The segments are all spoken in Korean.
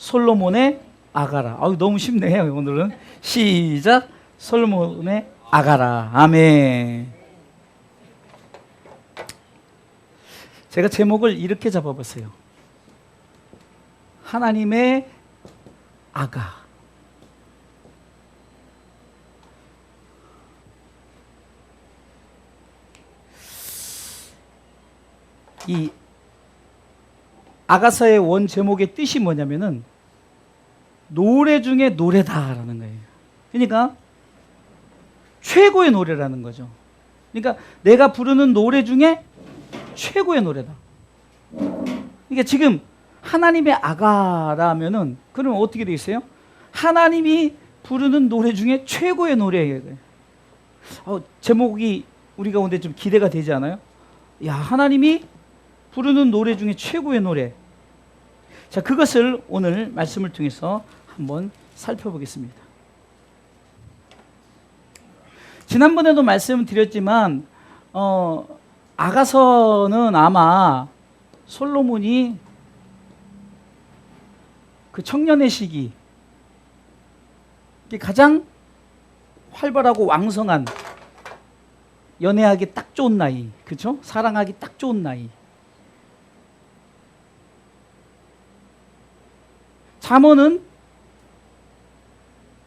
솔로몬의 아가라. 너무 쉽네요. 오늘은 시작. 솔로몬의 아가라. 아멘. 제가 제목을 이렇게 잡아봤어요. 하나님의 아가. 이 아가서의 원 제목의 뜻이 뭐냐면은 노래 중에 노래다라는 거예요. 그러니까 최고의 노래라는 거죠. 그러니까 내가 부르는 노래 중에 최고의 노래다. 그러니까 지금 하나님의 아가라면은 그러면 어떻게 되겠어요? 하나님이 부르는 노래 중에 최고의 노래예요. 제목이 우리 가운데 좀 기대가 되지 않아요? 야, 하나님이 부르는 노래 중에 최고의 노래. 자, 그것을 오늘 말씀을 통해서 한번 살펴보겠습니다. 지난번에도 말씀드렸지만 아가서는 아마 솔로몬이 그 청년의 시기, 가장 활발하고 왕성한, 연애하기 딱 좋은 나이, 그렇죠? 사랑하기 딱 좋은 나이. 잠언은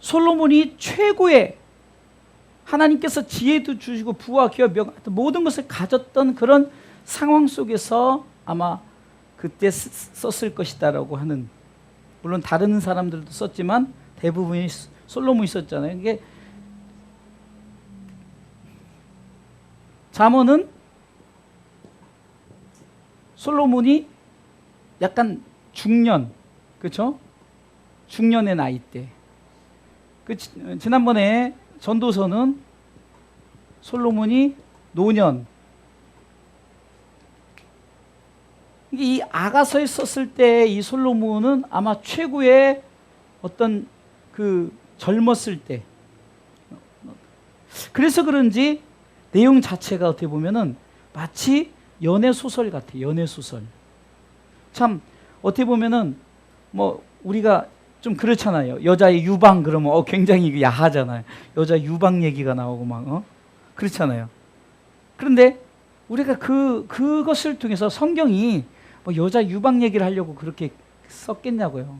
솔로몬이 최고의, 하나님께서 지혜도 주시고 부와 기와 명 모든 것을 가졌던 그런 상황 속에서 아마 그때 썼을 것이다라고 하는, 물론 다른 사람들도 썼지만 대부분이 솔로몬이 썼잖아요. 이게 잠언은 솔로몬이 약간 중년, 그렇죠? 중년의 나이 때. 지난번에 전도서는 솔로몬이 노년. 이 아가서에 썼을 때 이 솔로몬은 아마 최고의 어떤 그 젊었을 때. 그래서 그런지 내용 자체가 어떻게 보면은 마치 연애 소설 같아요. 연애 소설. 참 어떻게 보면은 뭐 우리가 좀 그렇잖아요. 여자의 유방 그러면 굉장히 야하잖아요. 여자 유방 얘기가 나오고 막 그렇잖아요. 그런데 우리가 그것을 통해서 성경이 뭐 여자 유방 얘기를 하려고 그렇게 썼겠냐고요.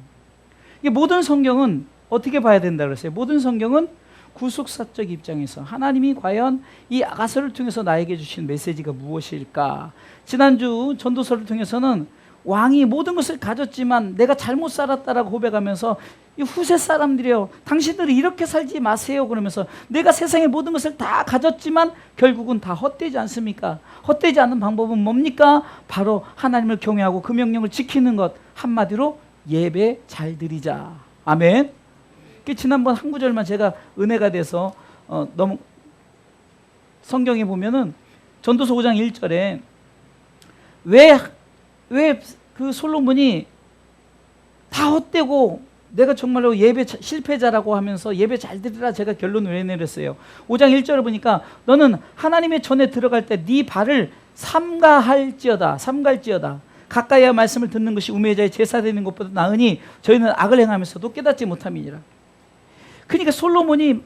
이게 모든 성경은 어떻게 봐야 된다 그랬어요? 모든 성경은 구속사적 입장에서 하나님이 과연 이 아가서를 통해서 나에게 주신 메시지가 무엇일까? 지난주 전도서를 통해서는 왕이 모든 것을 가졌지만 내가 잘못 살았다라고 고백하면서 이 후세 사람들이요, 당신들이 이렇게 살지 마세요 그러면서 내가 세상의 모든 것을 다 가졌지만 결국은 다 헛되지 않습니까? 헛되지 않는 방법은 뭡니까? 바로 하나님을 경외하고 그 명령을 지키는 것. 한마디로 예배 잘 드리자. 아멘. 지난번 한 구절만 제가 은혜가 돼서 너무 성경에 보면은 전도서 5장 1절에 왜 그 솔로몬이 다 헛되고 내가 정말로 예배 실패자라고 하면서 예배 잘 드리라 제가 결론을 왜 내렸어요? 5장 1절을 보니까 너는 하나님의 전에 들어갈 때 네 발을 삼갈지어다. 가까이야 말씀을 듣는 것이 우매자의 제사 드리는 것보다 나으니 저희는 악을 행하면서도 깨닫지 못함이니라. 그러니까 솔로몬이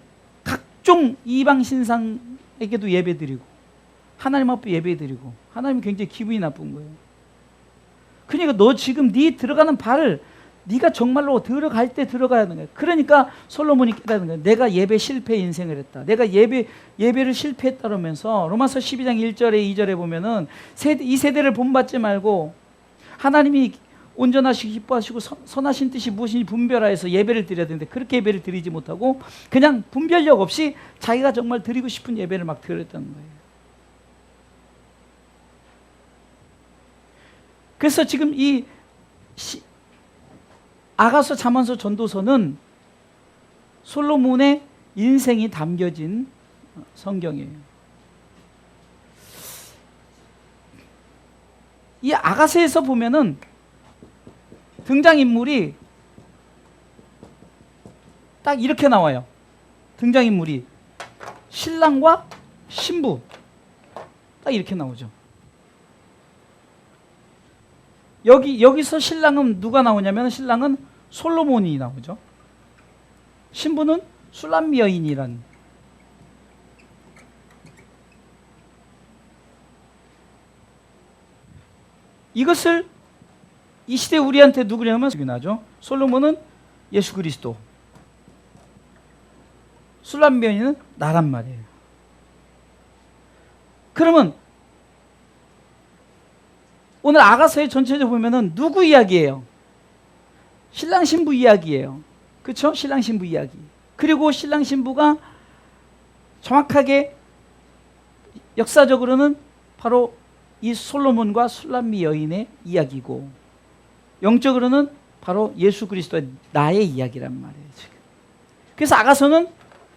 각종 이방 신상에게도 예배드리고 하나님 앞에 예배드리고 하나님이 굉장히 기분이 나쁜 거예요. 그러니까 너 지금 네 들어가는 발을 네가 정말로 들어갈 때 들어가야 하는 거예요. 그러니까 솔로몬이 깨닫는 거예요. 내가 예배 실패 인생을 했다. 내가 예배를 실패했다면서 로마서 12장 1절에 2절에 보면은 이 세대를 본받지 말고 하나님이 온전하시고 기뻐하시고 선하신 뜻이 무엇인지 분별하여서 예배를 드려야 되는데 그렇게 예배를 드리지 못하고 그냥 분별력 없이 자기가 정말 드리고 싶은 예배를 막 드렸다는 거예요. 그래서 지금 이 아가서, 잠언서, 전도서는 솔로몬의 인생이 담겨진 성경이에요. 이 아가서에서 보면은 등장인물이 딱 이렇게 나와요. 등장인물이 신랑과 신부 딱 이렇게 나오죠. 여기서 신랑은 누가 나오냐면 신랑은 솔로몬이 나오죠. 신부는 술람미 여인이란. 이것을 이 시대 우리한테 누구냐면 나죠. 솔로몬은 예수 그리스도, 술람미 여인은 나란 말이에요. 그러면 오늘 아가서의 전체적으로 보면은 누구 이야기예요? 신랑 신부 이야기예요. 그렇죠? 신랑 신부 이야기. 그리고 신랑 신부가 정확하게 역사적으로는 바로 이 솔로몬과 술람미 여인의 이야기고, 영적으로는 바로 예수 그리스도의 나의 이야기란 말이에요. 지금. 그래서 아가서는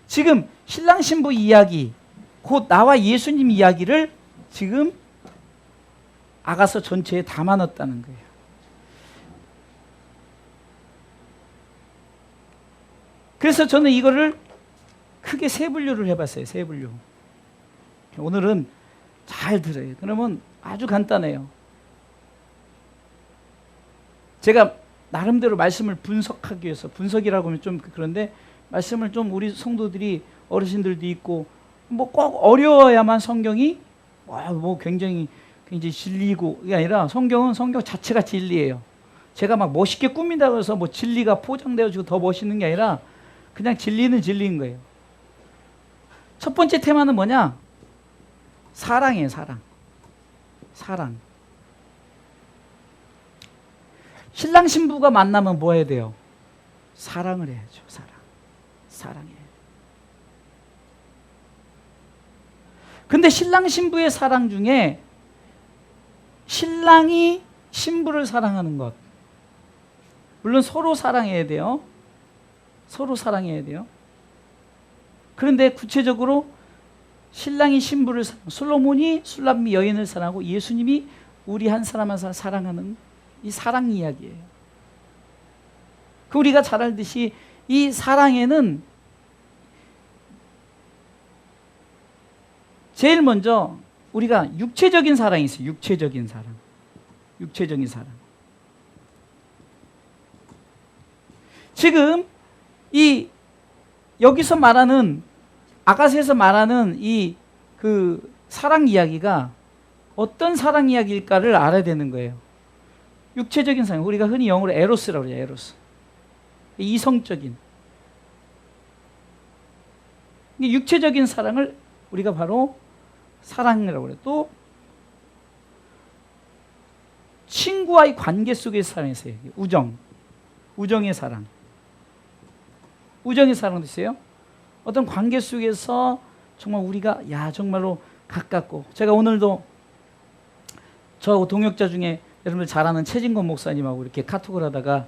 지금 신랑 신부 이야기, 곧 나와 예수님 이야기를 지금 아가서 전체에 담아넣었다는 거예요. 그래서 저는 이거를 크게 세 분류를 해봤어요. 세 분류. 오늘은 잘 들어요. 그러면 아주 간단해요. 제가 나름대로 말씀을 분석하기 위해서, 분석이라고 하면 좀 그런데 말씀을 좀 우리 성도들이, 어르신들도 있고 뭐 꼭 어려워야만 성경이 뭐 굉장히 진리고, 이게 아니라 성경은 성경 자체가 진리예요. 제가 막 멋있게 꾸민다고 해서 뭐 진리가 포장되어지고 더 멋있는 게 아니라 그냥 진리는 진리인 거예요. 첫 번째 테마는 뭐냐? 사랑이에요. 사랑. 신랑 신부가 만나면 뭐 해야 돼요? 사랑을 해야죠. 사랑해요. 근데 신랑 신부의 사랑 중에 신랑이 신부를 사랑하는 것, 물론 서로 사랑해야 돼요. 그런데 구체적으로 신랑이 신부를 솔로몬이 술람미 여인을 사랑하고 예수님이 우리 한 사람 한 사람 사랑하는 이 사랑 이야기예요. 그 우리가 잘 알듯이 이 사랑에는 제일 먼저 우리가 육체적인 사랑이 있어요. 육체적인 사랑. 지금 이 여기서 말하는, 아가서에서 말하는 이 그 사랑 이야기가 어떤 사랑 이야기일까를 알아야 되는 거예요. 육체적인 사랑, 우리가 흔히 영어로 에로스라고 그래요. 에로스. 이성적인. 육체적인 사랑을 우리가 바로 사랑이라고 그래요. 또 친구와의 관계 속에서 사랑했어요. 우정의 사랑. 우정의 사랑도 있어요. 어떤 관계 속에서 정말 우리가 정말로 가깝고, 제가 오늘도 저 동역자 중에 여러분들 잘 아는 최진건 목사님하고 이렇게 카톡을 하다가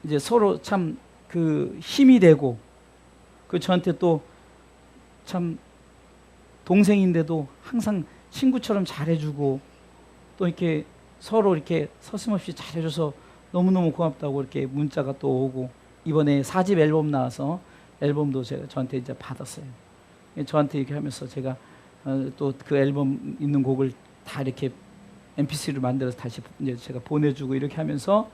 이제 서로 참 그 힘이 되고, 그 저한테 또 참 동생인데도 항상 친구처럼 잘해주고, 또 이렇게 서로 이렇게 서슴없이 잘해줘서 너무너무 고맙다고 이렇게 문자가 또 오고, 이번에 4집 앨범 나와서 앨범도 제가 저한테 이제 받았어요. 저한테 이렇게 하면서 제가 또 그 앨범 있는 곡을 다 이렇게 mp3로 만들어서 다시 이제 제가 보내주고 이렇게 하면서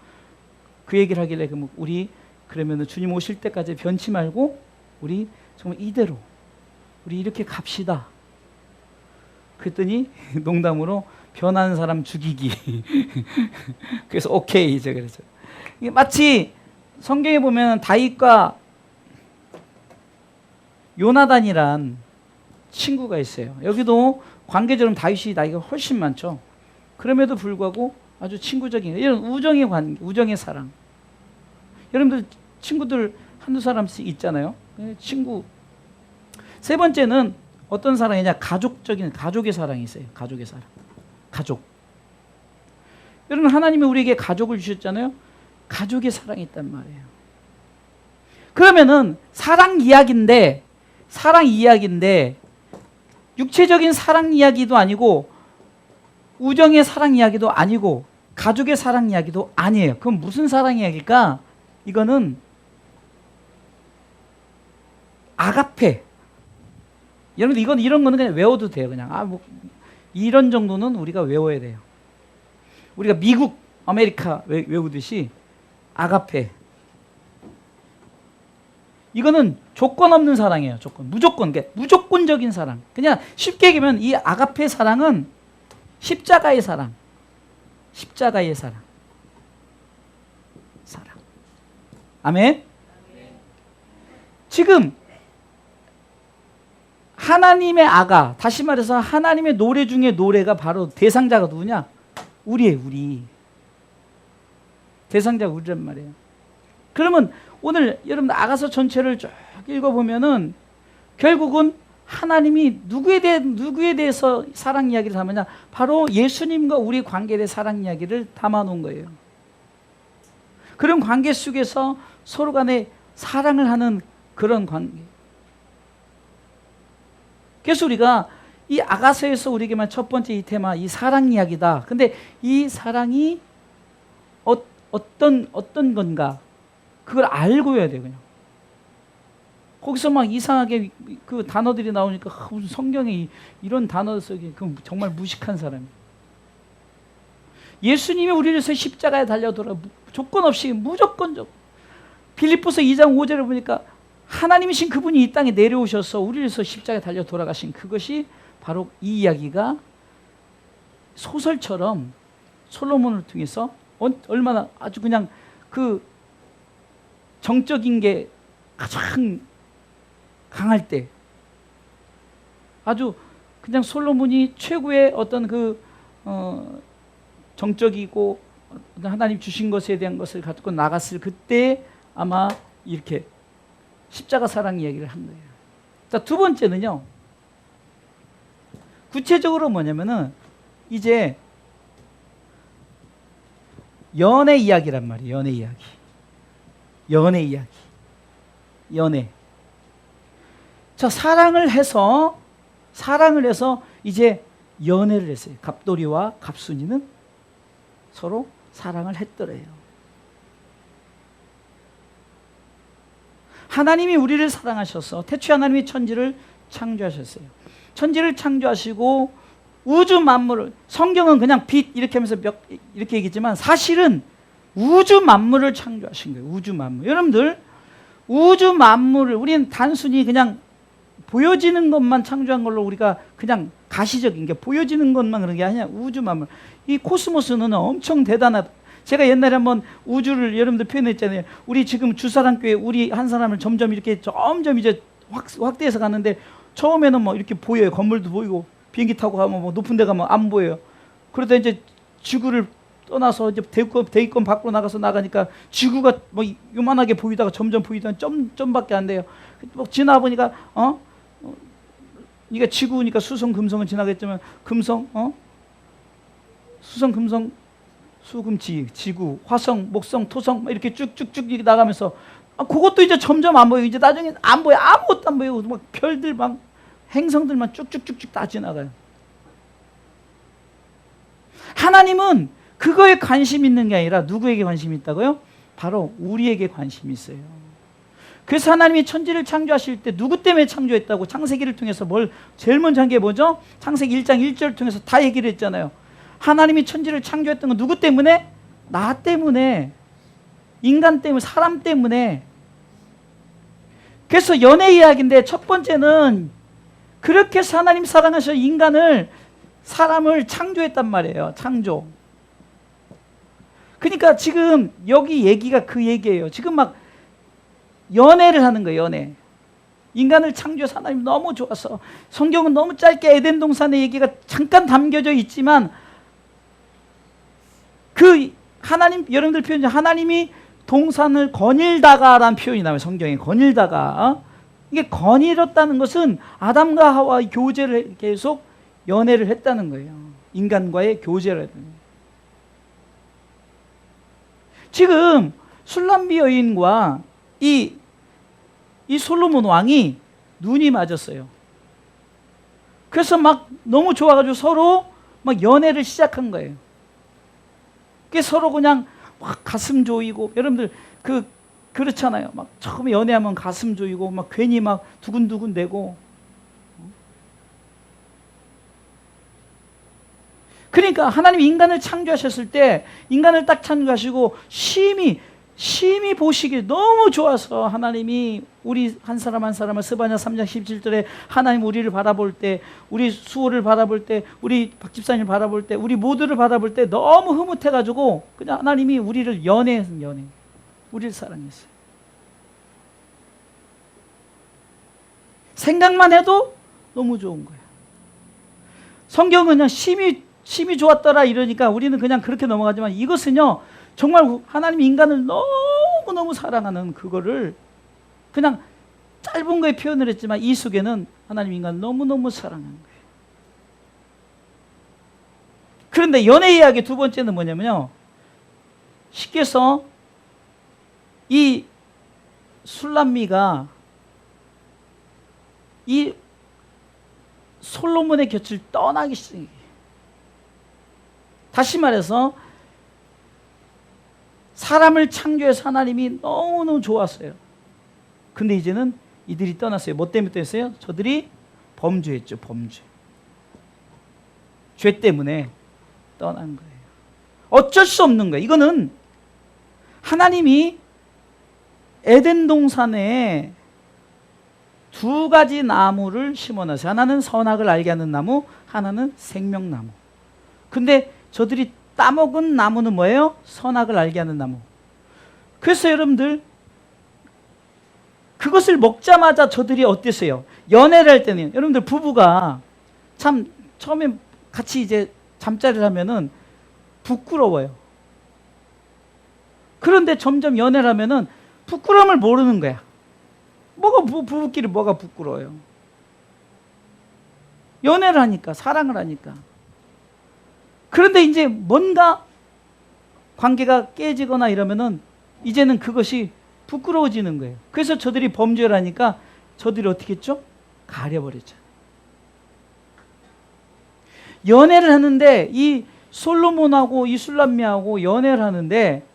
그 얘기를 하길래, 우리 그러면은 주님 오실 때까지 변치 말고 우리 정말 이대로 우리 이렇게 갑시다. 그랬더니 농담으로 변하는 사람 죽이기. 그래서 오케이 제가 그랬죠. 이게 마치 성경에 보면 다윗과 요나단이란 친구가 있어요. 여기도 관계적으로 다윗이 나이가 훨씬 많죠. 그럼에도 불구하고 아주 친구적인 이런 우정의 관계, 우정의 사랑. 여러분들 친구들 한두 사람씩 있잖아요. 친구. 세 번째는 어떤 사랑이냐? 가족의 사랑이 있어요. 가족의 사랑. 가족. 여러분, 하나님이 우리에게 가족을 주셨잖아요. 가족의 사랑이 있단 말이에요. 그러면은 사랑 이야기인데 육체적인 사랑 이야기도 아니고, 우정의 사랑 이야기도 아니고, 가족의 사랑 이야기도 아니에요. 그럼 무슨 사랑 이야기일까? 이거는 아가페. 여러분, 이런 거는 그냥 외워도 돼요. 그냥 이런 정도는 우리가 외워야 돼요. 우리가 미국, 아메리카 외우듯이 아가페. 이거는 조건 없는 사랑이에요. 무조건. 무조건적인 사랑. 그냥 쉽게 얘기하면 이 아가페 사랑은 십자가의 사랑. 십자가의 사랑. 아멘. 지금 하나님의 아가, 다시 말해서 하나님의 노래 중에 노래가 바로 대상자가 누구냐? 우리예요, 우리. 대상자가 우리란 말이에요. 그러면 오늘 여러분 아가서 전체를 쭉 읽어보면은 결국은 하나님이 누구에 대해서 사랑 이야기를 하느냐? 바로 예수님과 우리 관계에 대해 사랑 이야기를 담아놓은 거예요. 그런 관계 속에서 서로 간에 사랑을 하는 그런 관계. 그래서 우리가 이 아가서에서 우리에게만 첫 번째 이 테마, 이 사랑 이야기다. 근데 이 사랑이 어떤 건가? 그걸 알고 해야 돼요, 그냥. 거기서 막 이상하게 그 단어들이 나오니까 무슨 성경에 이런 단어 쓰기, 그건 정말 무식한 사람이에요. 예수님이 우리를 위해서 십자가에 달려돌아 조건 없이 무조건적. 빌립보서 2장 5절을 보니까 하나님이신 그분이 이 땅에 내려오셔서 우리를 위해서 십자가에 달려 돌아가신 그것이 바로 이 이야기가 소설처럼 솔로몬을 통해서 얼마나 아주 그냥 그 정적인 게 가장 강할 때 아주 그냥 솔로몬이 최고의 어떤 그 정적이고 하나님 주신 것에 대한 것을 가지고 나갔을 그때 아마 이렇게 십자가 사랑 이야기를 한 거예요. 자, 두 번째는요. 구체적으로 뭐냐면은 이제 연애 이야기란 말이에요. 연애 이야기. 연애 이야기. 연애. 자, 사랑을 해서 이제 연애를 했어요. 갑돌이와 갑순이는 서로 사랑을 했더래요. 하나님이 우리를 사랑하셔서 태초에 하나님이 천지를 창조하셨어요. 천지를 창조하시고 우주 만물을, 성경은 그냥 빛 이렇게 하면서 이렇게 얘기했지만 사실은 우주 만물을 창조하신 거예요. 우주 만물. 여러분들 우주 만물을 우리는 단순히 그냥 보여지는 것만 창조한 걸로 우리가 그냥 가시적인 게 보여지는 것만 그런 게 아니야. 우주 만물. 이 코스모스는 엄청 대단하다. 제가 옛날에 한번 우주를 여러분들 표현했잖아요. 우리 지금 주사랑교회 우리 한 사람을 점점 이제 확대해서 가는데 처음에는 뭐 이렇게 보여요. 건물도 보이고 비행기 타고 가면 뭐 높은 데 가면 안 보여요. 그러다 이제 지구를 떠나서 이제 대기권 밖으로 나가니까 지구가 뭐 요만하게 보이다가 점점 보이다가 점밖에 안 돼요. 뭐 지나 보니까 이게 지구니까 수성 금성은 지나겠지만 금성 수성 금성 수금지 지구 화성 목성 토성 이렇게 쭉쭉쭉 이렇게 나가면서 그것도 이제 점점 안 보여. 이제 나중에 안 보여. 아무것도 안 보이고 막 별들 막 행성들만 쭉쭉쭉쭉 다 지나가요. 하나님은 그거에 관심 있는 게 아니라 누구에게 관심이 있다고요? 바로 우리에게 관심이 있어요. 그래서 하나님이 천지를 창조하실 때 누구 때문에 창조했다고 창세기를 통해서 제일 먼저 한 게 뭐죠? 창세기 1장 1절을 통해서 다 얘기를 했잖아요. 하나님이 천지를 창조했던 건 누구 때문에? 나 때문에. 인간 때문에, 사람 때문에. 그래서 연애 이야기인데 첫 번째는 그렇게 해서 하나님 사랑하셔 사람을 창조했단 말이에요. 창조. 그러니까 지금 여기 얘기가 그 얘기예요. 지금 막 연애를 하는 거예요. 연애. 인간을 창조해서 하나님 너무 좋아서 성경은 너무 짧게 에덴 동산의 얘기가 잠깐 담겨져 있지만 그 하나님, 여러분들 표현이 하나님이 동산을 거닐다가라는 표현이 나와요. 성경에 거닐다가. 이게 거닐었다는 것은 아담과 하와의 교제를 계속 연애를 했다는 거예요. 인간과의 교제를 했다는 거예요. 지금 술람비 여인과 이 솔로몬 왕이 눈이 맞았어요. 그래서 막 너무 좋아가지고 서로 막 연애를 시작한 거예요. 그게 서로 그냥 막 가슴 조이고, 여러분들 그렇잖아요. 막 처음에 연애하면 가슴 조이고 막 괜히 막 두근두근 대고. 그러니까 하나님이 인간을 창조하셨을 때 인간을 딱 창조하시고 심히 심히 보시기 너무 좋아서 하나님이 우리 한 사람 한 사람을 스바냐 3장 17절에 하나님 우리를 바라볼 때, 우리 수호를 바라볼 때, 우리 박 집사님을 바라볼 때, 우리 모두를 바라볼 때 너무 흐뭇해가지고 그냥 하나님이 우리를 우리를 사랑했어요. 생각만 해도 너무 좋은 거예요. 성경은 그냥 심히 좋았더라 이러니까 우리는 그냥 그렇게 넘어가지만, 이것은요 정말 하나님이 인간을 너무너무 사랑하는 그거를 그냥 짧은 거에 표현을 했지만, 이 속에는 하나님 인간을 너무너무 사랑하는 거예요. 그런데 연애 이야기 두 번째는 뭐냐면요, 쉽게 해서 이 술람미가 이 솔로몬의 곁을 떠나기 시작해요. 다시 말해서 사람을 창조해서 하나님이 너무너무 좋았어요. 근데 이제는 이들이 떠났어요. 뭐 때문에 떠났어요? 저들이 범죄했죠. 범죄. 죄 때문에 떠난 거예요. 어쩔 수 없는 거예요. 이거는 하나님이 에덴 동산에 두 가지 나무를 심어놨어요. 하나는 선악을 알게 하는 나무, 하나는 생명나무. 근데 저들이 따먹은 나무는 뭐예요? 선악을 알게 하는 나무. 그래서 여러분들, 그것을 먹자마자 저들이 어땠어요? 연애를 할 때는, 여러분들 부부가 참 처음에 같이 이제 잠자리를 하면은 부끄러워요. 그런데 점점 연애를 하면은 부끄러움을 모르는 거야. 부부끼리 뭐가 부끄러워요? 연애를 하니까, 사랑을 하니까. 그런데 이제 뭔가 관계가 깨지거나 이러면은 이제는 그것이 부끄러워지는 거예요. 그래서 저들이 범죄를 하니까 저들이 어떻게 했죠? 가려버렸죠. 연애를 하는데, 이 솔로몬하고 이 술람미하고 연애를 하는데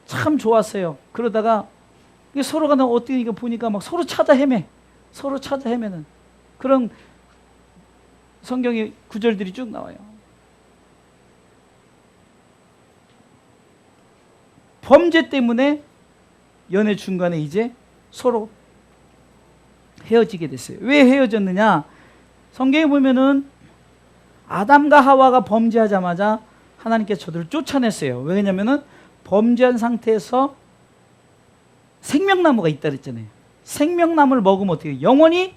참 좋았어요. 그러다가 서로가 어떻게 이거 보니까 막 서로 찾아 헤매는 그런 성경의 구절들이 쭉 나와요. 범죄 때문에 연애 중간에 이제 서로 헤어지게 됐어요. 왜 헤어졌느냐? 성경에 보면은 아담과 하와가 범죄하자마자 하나님께서 저들을 쫓아냈어요. 왜냐면은 범죄한 상태에서 생명나무가 있다 그랬잖아요. 생명나무를 먹으면 어떻게 해요? 영원히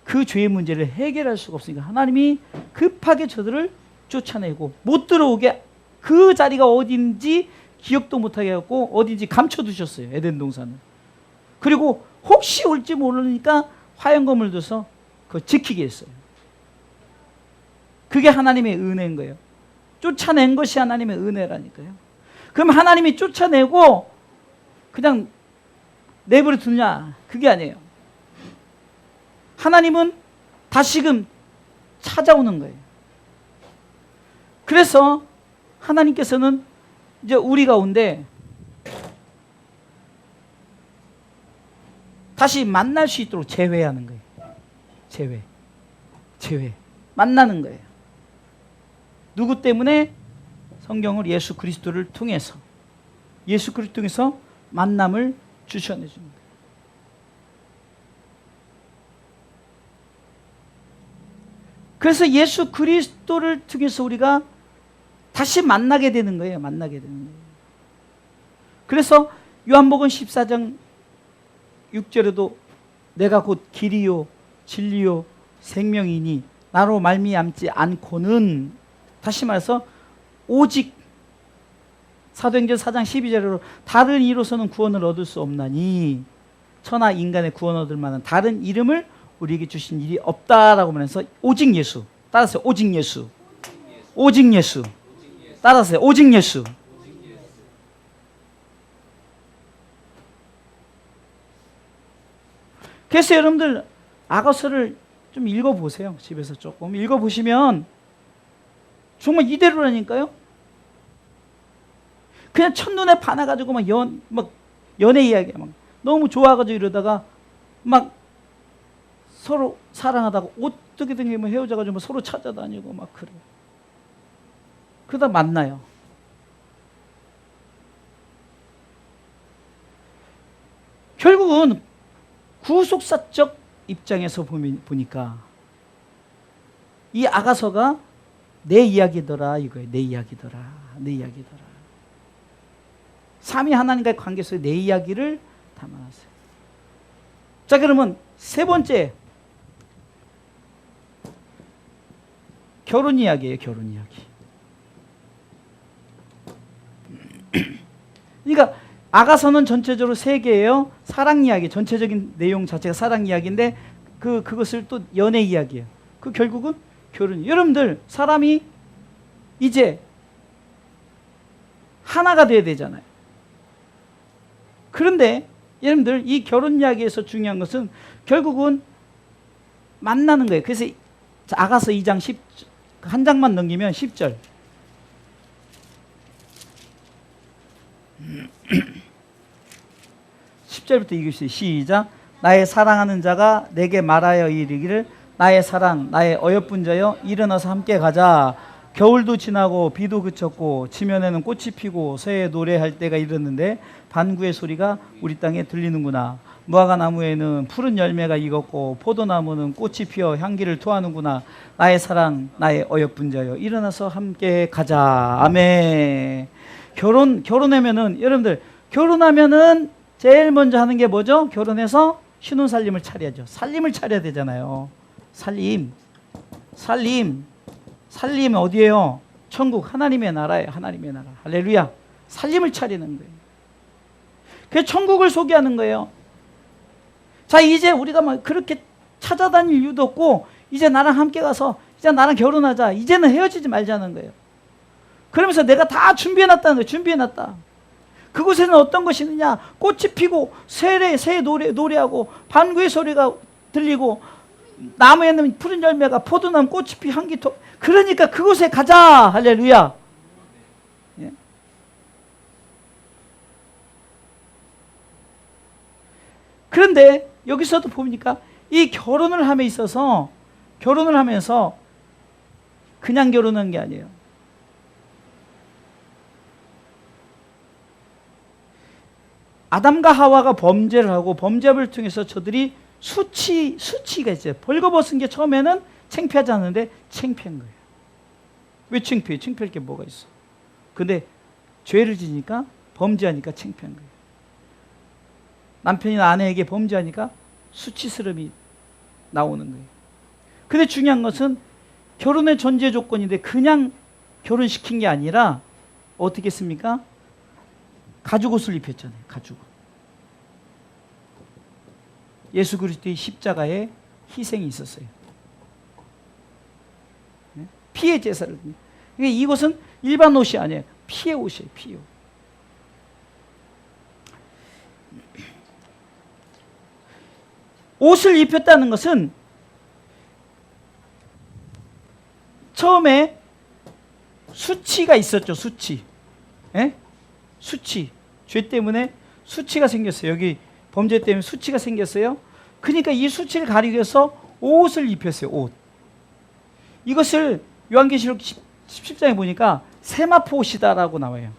그 죄의 문제를 해결할 수가 없으니까 하나님이 급하게 저들을 쫓아내고 못 들어오게, 그 자리가 어딘지 기억도 못하게 해갖고 어딘지 감춰두셨어요. 에덴 동산을. 그리고 혹시 올지 모르니까 화영검을 둬서 그걸 지키게 했어요. 그게 하나님의 은혜인 거예요. 쫓아낸 것이 하나님의 은혜라니까요. 그럼 하나님이 쫓아내고 그냥 내버려 두느냐? 그게 아니에요. 하나님은 다시금 찾아오는 거예요. 그래서 하나님께서는 이제 우리 가운데 다시 만날 수 있도록 재회하는 거예요. 재회. 만나는 거예요. 누구 때문에? 성경을 예수 그리스도를 통해서, 예수 그리스도를 통해서 만남을 주셔내 줍니다. 그래서 예수 그리스도를 통해서 우리가 다시 만나게 되는 거예요. 그래서 요한복음 14장 6절에도 내가 곧 길이요 진리요 생명이니 나로 말미암지 않고는, 다시 말해서 오직, 사도행전 4장 12절로 다른 이로서는 구원을 얻을 수 없나니 천하 인간의 구원 얻을 만한 다른 이름을 우리에게 주신 일이 없다라고 말해서 오직 예수. 따라서 오직 예수. 오직 예수. 따라서 오직 예수. 그래서 여러분들 아가서를 좀 읽어보세요. 집에서 조금 읽어보시면 정말 이대로라니까요. 그냥 첫눈에 반해가지고 막 연애 이야기 막 너무 좋아가지고 이러다가 막 서로 사랑하다가 어떻게든 뭐 헤어져가지고 서로 찾아다니고 막 그래요. 그러다 만나요. 결국은 구속사적 입장에서 보니까 이 아가서가 내 이야기더라 이거예요. 내 이야기더라. 내 이야기더라. 삼위 하나님과의 관계 속에 내 이야기를 담아놨어요. 자, 그러면 세 번째, 결혼 이야기예요. 결혼 이야기. 그러니까 아가서는 전체적으로 세 개예요. 사랑 이야기, 전체적인 내용 자체가 사랑 이야기인데 그것을 또 연애 이야기예요. 그 결국은 결혼. 여러분들, 사람이 이제 하나가 돼야 되잖아요. 그런데 여러분들, 이 결혼 이야기에서 중요한 것은 결국은 만나는 거예요. 그래서 아가서 2장 10, 한 장만 넘기면 10절. 10절부터 읽으시죠. 시작. 나의 사랑하는 자가 내게 말하여 이르기를 나의 사랑, 나의 어여쁜 자여 일어나서 함께 가자. 겨울도 지나고 비도 그쳤고 지면에는 꽃이 피고 새에 노래할 때가 이르는데 반구의 소리가 우리 땅에 들리는구나. 무화과 나무에는 푸른 열매가 익었고 포도나무는 꽃이 피어 향기를 토하는구나. 나의 사랑, 나의 어여쁜 자여 일어나서 함께 가자. 아멘. 결혼하면은, 여러분들, 결혼하면은 제일 먼저 하는 게 뭐죠? 결혼해서 신혼살림을 차려야죠. 살림을 차려야 되잖아요. 살림 어디예요? 천국, 하나님의 나라예요. 하나님의 나라. 할렐루야. 살림을 차리는 거예요. 그래서 천국을 소개하는 거예요. 자, 이제 우리가 막 그렇게 찾아다닐 이유도 없고 이제 나랑 함께 가서 이제 나랑 결혼하자. 이제는 헤어지지 말자는 거예요. 그러면서 내가 다 준비해놨다는 거예요. 준비해놨다. 그곳에는 어떤 것이 있느냐? 꽃이 피고 새 노래하고 반구의 소리가 들리고 나무에는 푸른 열매가 포도나무 꽃이 피 향기 토. 그러니까 그곳에 가자. 할렐루야. 예? 그런데 여기서도 보니까 이 결혼을 함에 있어서, 결혼을 하면서 그냥 결혼한 게 아니에요. 아담과 하와가 범죄를 하고 범죄를 통해서 저들이 수치가 있어요. 벌거벗은 게 처음에는 창피하지 않은데 창피한 거예요. 왜 창피해? 창피할 게 뭐가 있어? 근데 죄를 지니까, 범죄하니까 창피한 거예요. 남편이나 아내에게 범죄하니까 수치스러움이 나오는 거예요. 근데 중요한 것은 결혼의 전제 조건인데 그냥 결혼시킨 게 아니라 어떻게 했습니까? 가죽옷을 입혔잖아요. 가죽옷. 예수 그리스도의 십자가에 희생이 있었어요. 피의 제사를. 그러니까 이것은 일반 옷이 아니에요. 피의 옷이에요. 피의 옷. 옷을 입혔다는 것은 처음에 수치가 있었죠. 수치. 예? 수치. 죄 때문에 수치가 생겼어요. 여기 범죄 때문에 수치가 생겼어요. 그러니까 이 수치를 가리기 위해서 옷을 입혔어요. 옷. 이것을 요한계시록 10장에 보니까 세마포 옷이다라고 나와요.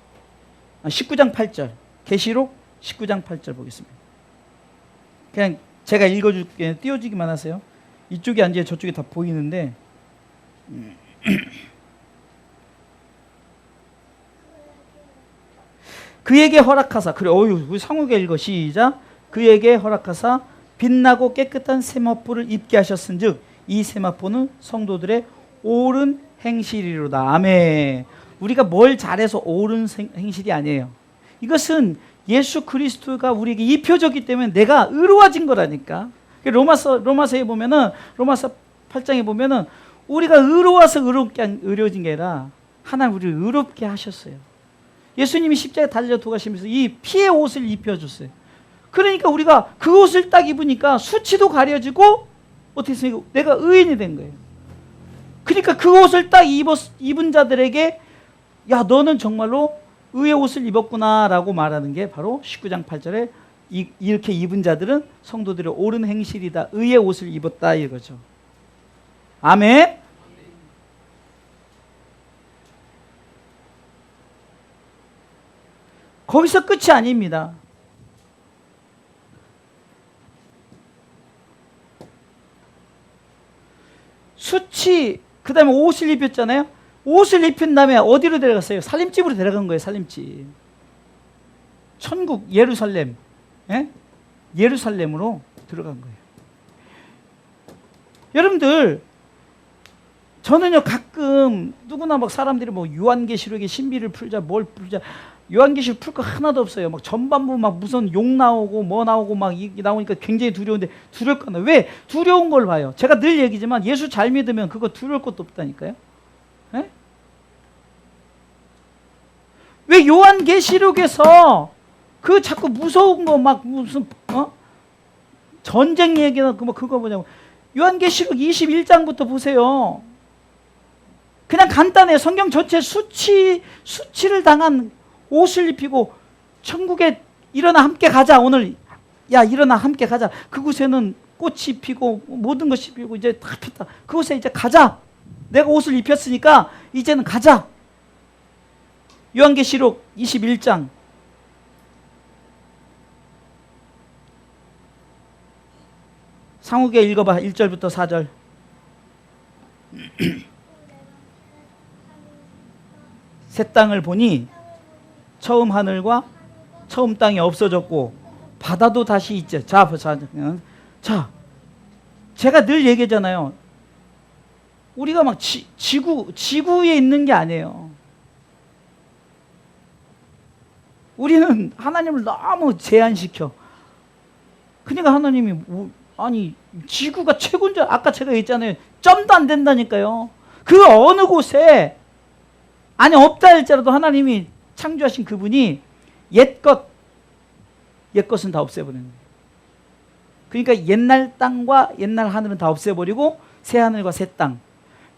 19장 8절. 계시록 19장 8절 보겠습니다. 그냥 제가 읽어줄게요. 띄워주기만 하세요. 이쪽이 앉아야 저쪽이 다 보이는데. 그에게 허락하사, 그래, 우리 상욱에 읽어. 시작. 그에게 허락하사 빛나고 깨끗한 세마포를 입게 하셨은즉 이 세마포는 성도들의 옳은 행실이로다. 아멘. 우리가 뭘 잘해서 옳은 행실이 아니에요. 이것은 예수 그리스도가 우리에게 입혀졌기 때문에 내가 의로워진 거라니까. 로마서에 보면은, 로마서 8장에 보면은 우리가 의로워서 의로워진 게 아니라 하나님 우리를 의롭게 하셨어요. 예수님이 십자가에 달려 돌아가시면서 이 피의 옷을 입혀줬어요. 그러니까 우리가 그 옷을 딱 입으니까 수치도 가려지고 어떻게 했습니까? 내가 의인이 된 거예요. 그러니까 그 옷을 딱 입은 자들에게 야, 너는 정말로 의의 옷을 입었구나 라고 말하는 게 바로 19장 8절에 이렇게 입은 자들은 성도들의 옳은 행실이다. 의의 옷을 입었다 이거죠. 아멘. 거기서 끝이 아닙니다. 다시 그 다음에 옷을 입혔잖아요. 옷을 입힌 다음에 어디로 데려갔어요? 살림집으로 데려간 거예요. 살림집. 천국 예루살렘, 예? 예루살렘으로 들어간 거예요. 여러분들, 저는요 가끔 누구나 막 사람들이 뭐 요한계시록의 신비를 풀자 뭘 풀자, 요한계시록 풀 거 하나도 없어요. 막 전반부 막 무슨 욕 나오고 뭐 나오고 막 이게 나오니까 굉장히 두려운데 두려울 거나. 왜 두려운 걸 봐요? 제가 늘 얘기지만 예수 잘 믿으면 그거 두려울 것도 없다니까요. 예? 왜 요한계시록에서 그 자꾸 무서운 거 막 무슨 전쟁 얘기나 그거 뭐냐고. 요한계시록 21장부터 보세요. 그냥 간단해요. 성경 전체 수치를 당한 옷을 입히고 천국에 일어나 함께 가자. 오늘 야 일어나 함께 가자. 그곳에는 꽃이 피고 모든 것이 피고 이제 다 폈다. 그곳에 이제 가자. 내가 옷을 입혔으니까 이제는 가자. 요한계시록 21장 상욱에 읽어봐. 1절부터 4절. 새 땅을 보니 처음 하늘과 처음 땅이 없어졌고 바다도 다시 있죠. 자, 제가 늘 얘기하잖아요. 우리가 막 지구에 있는 게 아니에요. 우리는 하나님을 너무 제한시켜. 그러니까 하나님이 아니 지구가 최고인 줄, 아까 제가 얘기했잖아요. 점도 안 된다니까요. 그 어느 곳에 아니 없다 할지라도 하나님이 창조하신 그분이 옛것은 다 없애버리는 거예요. 그러니까 옛날 땅과 옛날 하늘은 다 없애버리고 새 하늘과 새 땅.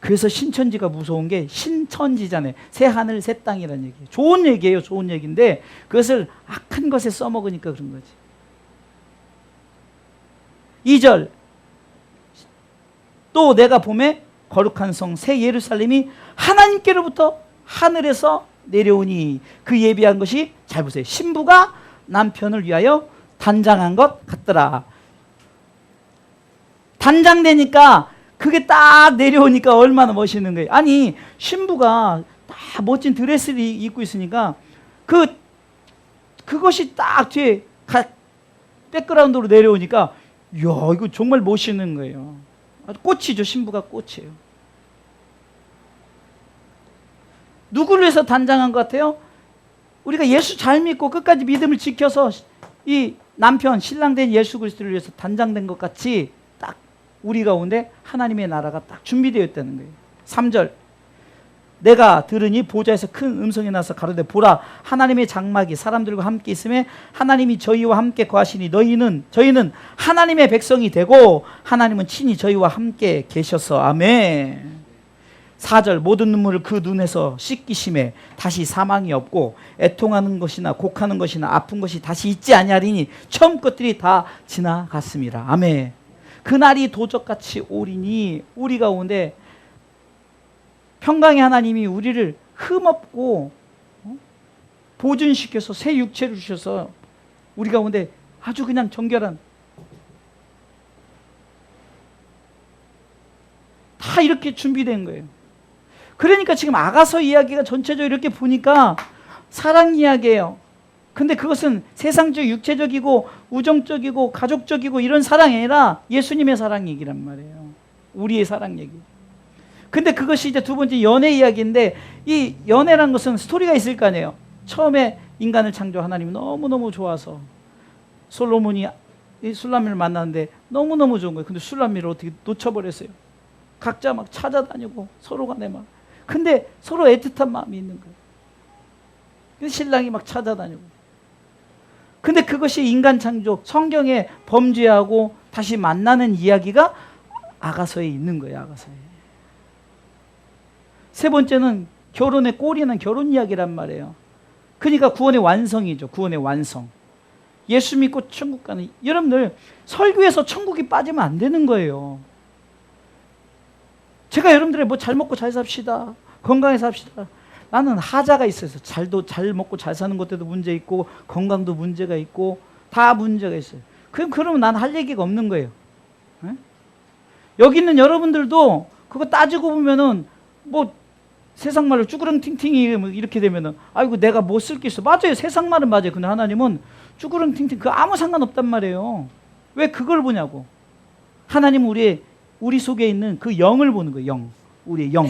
그래서 신천지가 무서운 게 신천지잖아요. 새 하늘 새 땅이라는 얘기예요. 좋은 얘기예요. 좋은 얘기인데 그것을 악한 것에 써먹으니까 그런 거지. 2절 또 내가 보매 거룩한 성 새 예루살렘이 하나님께로부터 하늘에서 내려오니 그 예비한 것이, 잘 보세요, 신부가 남편을 위하여 단장한 것 같더라. 단장되니까 그게 딱 내려오니까 얼마나 멋있는 거예요. 아니 신부가 다 멋진 드레스를 입고 있으니까 그것이 딱 뒤에 백그라운드로 내려오니까 이야 이거 정말 멋있는 거예요. 아주 꽃이죠. 신부가 꽃이에요. 누구를 위해서 단장한 것 같아요? 우리가 예수 잘 믿고 끝까지 믿음을 지켜서 이 남편 신랑 된 예수 그리스도를 위해서 단장된 것 같이 딱 우리 가운데 하나님의 나라가 딱 준비되어 있다는 거예요. 3절 내가 들으니 보좌에서 큰 음성이 나서 가로되 보라 하나님의 장막이 사람들과 함께 있음에 하나님이 저희와 함께 거하시니 저희는 하나님의 백성이 되고 하나님은 친히 저희와 함께 계셔서 아멘. 4절 모든 눈물을 그 눈에서 씻기심에 다시 사망이 없고 애통하는 것이나 곡하는 것이나 아픈 것이 다시 있지 아니하리니 처음 것들이 다 지나갔습니다. 아멘. 그날이 도적같이 오리니 우리 가운데 평강의 하나님이 우리를 흠없고 보존시켜서 새 육체를 주셔서 우리 가운데 아주 그냥 정결한 다 이렇게 준비된 거예요. 그러니까 지금 아가서 이야기가 전체적으로 이렇게 보니까 사랑 이야기예요. 근데 그것은 세상적 육체적이고 우정적이고 가족적이고 이런 사랑이 아니라 예수님의 사랑 얘기란 말이에요. 우리의 사랑 얘기. 근데 그것이 이제 두 번째 연애 이야기인데 이 연애란 것은 스토리가 있을 거 아니에요. 처음에 인간을 창조 하나님이 너무너무 좋아서 솔로몬이 이 술람미를 만났는데 너무너무 좋은 거예요. 근데 술람미를 어떻게 놓쳐버렸어요. 각자 막 찾아다니고 서로 간에 막. 근데 서로 애틋한 마음이 있는 거예요. 그래서 신랑이 막 찾아다니고. 근데 그것이 인간 창조, 성경에 범죄하고 다시 만나는 이야기가 아가서에 있는 거예요. 아가서에. 세 번째는 결혼의 꼬리는 결혼 이야기란 말이에요. 그러니까 구원의 완성이죠. 구원의 완성. 예수 믿고 천국 가는. 여러분들 설교에서 천국이 빠지면 안 되는 거예요. 제가 여러분들의 뭐 잘 먹고 잘 삽시다, 건강히 삽시다. 나는 하자가 있어서 잘 먹고 잘 사는 것에도 문제 있고 건강도 문제가 있고 다 문제가 있어요. 그러면 난 할 얘기가 없는 거예요. 네? 여기 있는 여러분들도 그거 따지고 보면은 뭐 세상 말로 쭈그렁팅팅이 뭐 이렇게 되면은 아이고 내가 뭐 쓸 게 있어. 맞아요. 세상 말은 맞아요. 근데 하나님은 쭈그렁팅팅 그 아무 상관없단 말이에요. 왜 그걸 보냐고. 하나님은 우리 속에 있는 그 영을 보는 거예요. 영. 우리의 영.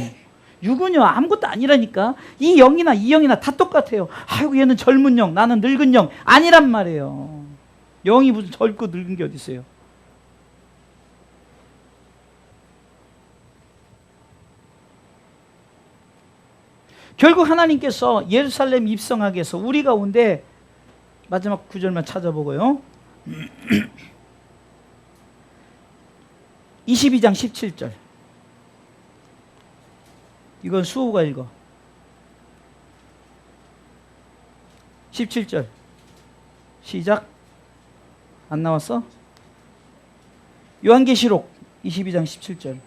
육은요 아무것도 아니라니까. 이 영이나 다 똑같아요. 아이고 얘는 젊은 영, 나는 늙은 영. 아니란 말이에요. 영이 무슨 젊고 늙은 게 어디 있어요. 결국 하나님께서 예루살렘 입성하게 해서 우리 가운데 마지막 구절만 찾아보고요. 22장 17절. 이건 수호가 읽어. 17절. 시작. 안 나왔어? 요한계시록 22장 17절.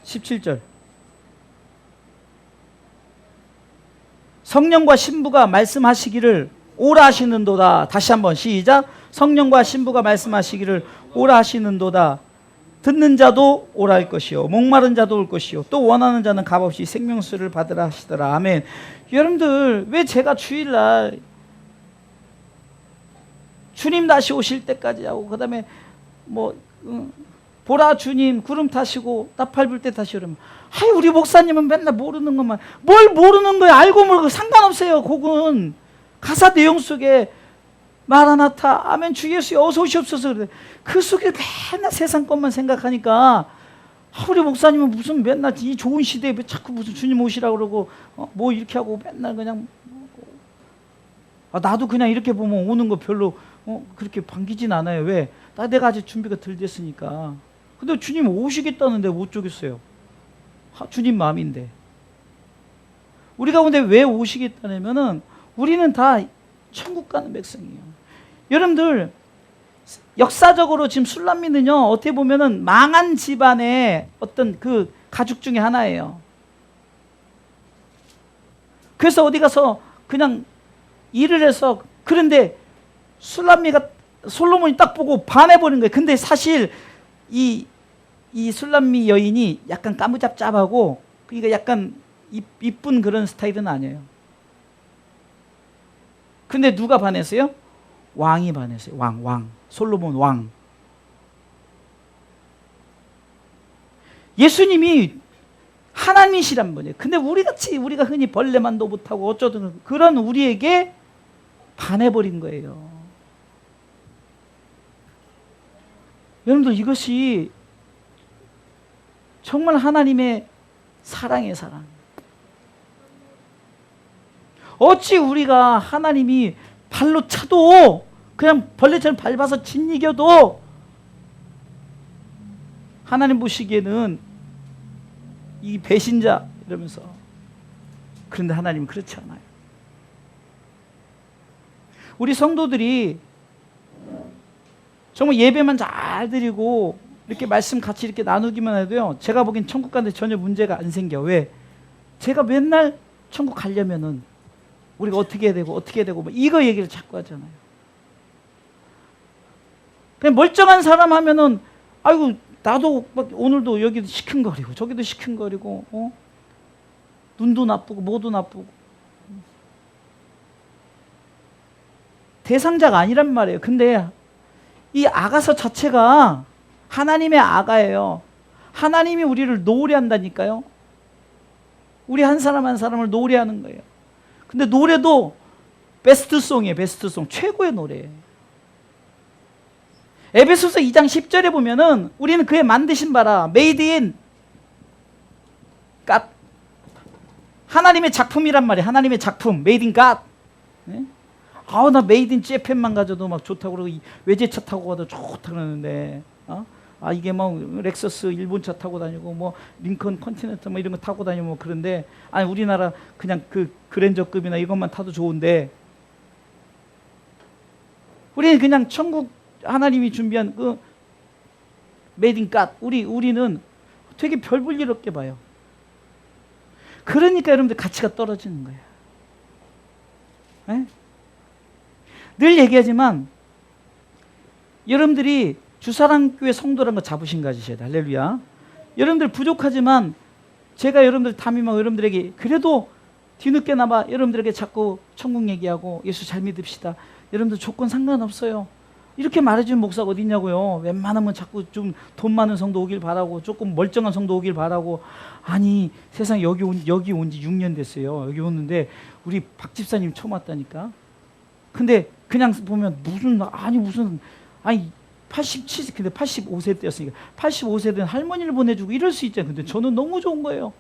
17절. 성령과 신부가 말씀하시기를 오라 하시는도다. 다시 한번 시작. 성령과 신부가 말씀하시기를 오라 하시는도다. 듣는 자도 오라 할 것이요 목마른 자도 올 것이요 또 원하는 자는 값없이 생명수를 받으라 하시더라. 아멘. 여러분들 왜 제가 주일날 주님 다시 오실 때까지 하고 그 다음에 뭐 보라 주님 구름 타시고 나팔 불 때 다시 오려면 아이 우리 목사님은 맨날 모르는 것만 뭘 모르는 거야. 알고 모르고 상관없어요. 곡은 가사 내용 속에 마라나타 아멘 주 예수 어서 오시옵소서 그래. 그 속에 맨날 세상 것만 생각하니까 우리 목사님은 무슨 맨날 이 좋은 시대에 왜 자꾸 무슨 주님 오시라고 그러고 뭐 이렇게 하고 맨날 그냥 나도 그냥 이렇게 보면 오는 거 별로 그렇게 반기진 않아요. 왜? 내가 아직 준비가 덜 됐으니까. 근데 주님 오시겠다는데 못 쪼겠어요. 주님 마음인데. 우리 가운데 왜 오시겠다냐면은 우리는 다 천국 가는 백성이에요. 여러분들 역사적으로 지금 술람미는요 어떻게 보면은 망한 집안의 어떤 그 가족 중에 하나예요. 그래서 어디 가서 그냥 일을 해서 그런데 술람미가 솔로몬이 딱 보고 반해버린 거예요. 근데 사실 이 술람미 여인이 약간 까무잡잡하고 그러니까 약간 이쁜 그런 스타일은 아니에요. 근데 누가 반했어요? 왕이 반했어요. 왕. 솔로몬 왕. 예수님이 하나님이시란 분이에요. 근데 우리가 흔히 벌레만도 못하고 어쩌든 그런 우리에게 반해버린 거예요. 여러분들 이것이 정말 하나님의 사랑의 사랑. 어찌 우리가 하나님이 발로 차도 그냥 벌레처럼 밟아서 짓이겨도 하나님 보시기에는 이 배신자 이러면서 그런데 하나님은 그렇지 않아요. 우리 성도들이 정말 예배만 잘 드리고 이렇게 말씀 같이 이렇게 나누기만 해도요 제가 보기엔 천국 가는데 전혀 문제가 안 생겨. 왜? 제가 맨날 천국 가려면은 우리가 어떻게 해야 되고 뭐 이거 얘기를 자꾸 하잖아요. 그냥 멀쩡한 사람 하면은 아이고 나도 막 오늘도 여기도 시큰거리고 저기도 시큰거리고 눈도 나쁘고 뭐도 나쁘고 대상자가 아니란 말이에요. 근데 이 아가서 자체가 하나님의 아가예요. 하나님이 우리를 노래한다니까요. 우리 한 사람 한 사람을 노래하는 거예요. 근데 노래도 베스트송이에요. 베스트송. 최고의 노래예요. 에베소서 2장 10절에 보면은 우리는 그의 만드신 바라 메이드 인 갓. 하나님의 작품이란 말이에요. 하나님의 작품. 메이드 인 갓. 네? 나 메이드 인 재팬만 가져도 막 좋다고 그러고 외제차 타고 가도 좋다 그러는데 이게 막 렉서스 일본 차 타고 다니고 뭐 링컨 컨티넨탈 뭐 이런 거 타고 다니고 뭐 그런데 아니 우리나라 그냥 그 그랜저급이나 이것만 타도 좋은데 우리는 그냥 천국 하나님이 준비한 그 메이드 인 갓 우리는 되게 별 볼 일 없게 봐요. 그러니까 여러분들 가치가 떨어지는 거예요. 네? 늘 얘기하지만 여러분들이 주사랑교회 성도라는 거 자부심 가지셔야 돼. 할렐루야. 여러분들 부족하지만 제가 여러분들 담임하고 여러분들에게 그래도 뒤늦게나마 여러분들에게 자꾸 천국 얘기하고 예수 잘 믿읍시다. 여러분들 조건 상관없어요. 이렇게 말해주는 목사가 어디 있냐고요. 웬만하면 자꾸 좀 돈 많은 성도 오길 바라고 조금 멀쩡한 성도 오길 바라고. 아니 세상 여기 온 지 6년 됐어요. 여기 오는데 우리 박 집사님 처음 왔다니까. 근데 그냥 보면 무슨 87, 근데 85세 때였으니까 85세 된 할머니를 보내주고 이럴 수 있잖아요. 근데 저는 너무 좋은 거예요.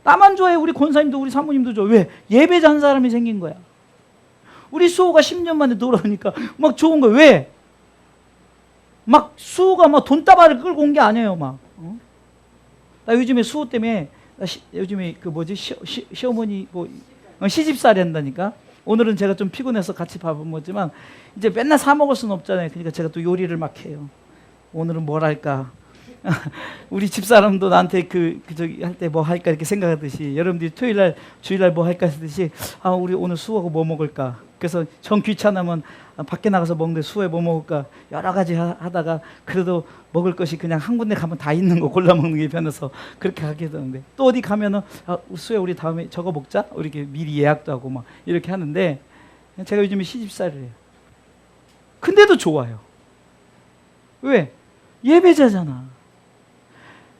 나만 좋아해. 우리 권사님도 우리 사모님도 좋아. 왜? 예배자 한 사람이 생긴 거야. 우리 수호가 10년 만에 돌아오니까 막 좋은 거야. 왜? 막 수호가 막 돈다발을 끌고 온 게 아니에요. 막. 나 요즘에 수호 때문에 요즘에 그 뭐지 시어머니 뭐 시집살이 한다니까. 오늘은 제가 좀 피곤해서 같이 밥을 먹지만 이제 맨날 사 먹을 수는 없잖아요. 그러니까 제가 또 요리를 막 해요. 오늘은 뭘 할까? 우리 집사람도 나한테 저기 할 때 뭐 할까 이렇게 생각하듯이 여러분들이 토요일날 주일날 뭐 할까 하듯이 우리 오늘 수호하고 뭐 먹을까? 그래서 정 귀찮으면 밖에 나가서 먹는데 수호에 뭐 먹을까? 여러 가지 하다가 그래도 먹을 것이 그냥 한 군데 가면 다 있는 거 골라 먹는 게 편해서 그렇게 하게 되는데 또 어디 가면은 수호야 우리 다음에 저거 먹자? 우리 이렇게 미리 예약도 하고 막 이렇게 하는데 제가 요즘에 시집살이를 해요. 근데도 좋아요. 왜? 예배자잖아.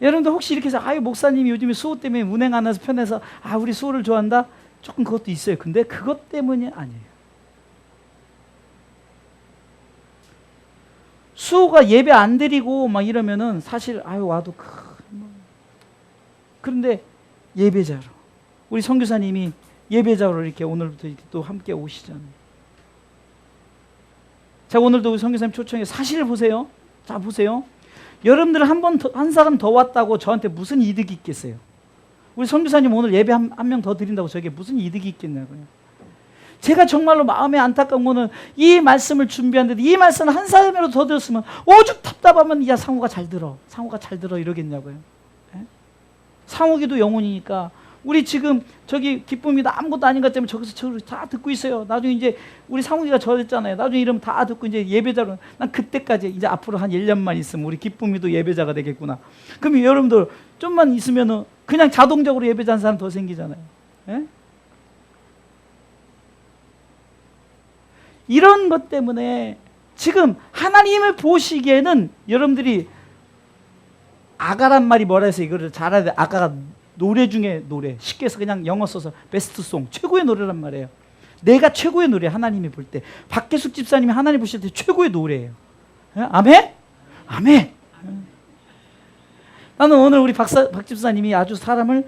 여러분들 혹시 이렇게 해서 목사님이 요즘에 수호 때문에 운행 안 해서 편해서 우리 수호를 좋아한다? 조금 그것도 있어요. 근데 그것 때문이 아니에요. 수호가 예배 안 드리고 막 이러면은 사실 와도 그런데 예배자로 우리 선교사님이 예배자로 이렇게 오늘부터 이렇게 또 함께 오시잖아요. 자, 오늘도 우리 선교사님 초청해 사실 보세요. 자, 보세요. 여러분들 한 사람 더 왔다고 저한테 무슨 이득이 있겠어요? 우리 선교사님 오늘 예배 한 명 더 드린다고 저에게 무슨 이득이 있겠냐고요. 제가 정말로 마음에 안타까운 거는 이 말씀을 준비하는데 이 말씀을 한 사람이라도 더 들었으면 오죽 답답하면 상우가 잘 들어 이러겠냐고요. 예? 상우기도 영혼이니까 우리 지금 저기 기쁨이다 아무것도 아닌 것 때문에 저기서 저를 다 듣고 있어요. 나중에 이제 우리 상욱이가 저랬잖아요. 나중에 이러면 다 듣고 이제 예배자로 난 그때까지 이제 앞으로 한 1년만 있으면 우리 기쁨이도 예배자가 되겠구나. 그럼 여러분들 좀만 있으면은 그냥 자동적으로 예배자는 사람 더 생기잖아요. 예? 이런 것 때문에 지금 하나님을 보시기에는 여러분들이 아가란 말이 뭐라 해서 이거를 잘 알아야 돼. 아가가 노래 중에 노래. 쉽게 해서 그냥 영어 써서 베스트송. 최고의 노래란 말이에요. 내가 최고의 노래 하나님이 볼 때. 박계숙 집사님이 하나님 보실 때 최고의 노래예요. 아멘? 아멘. 나는 오늘 우리 박 집사님이 아주 사람을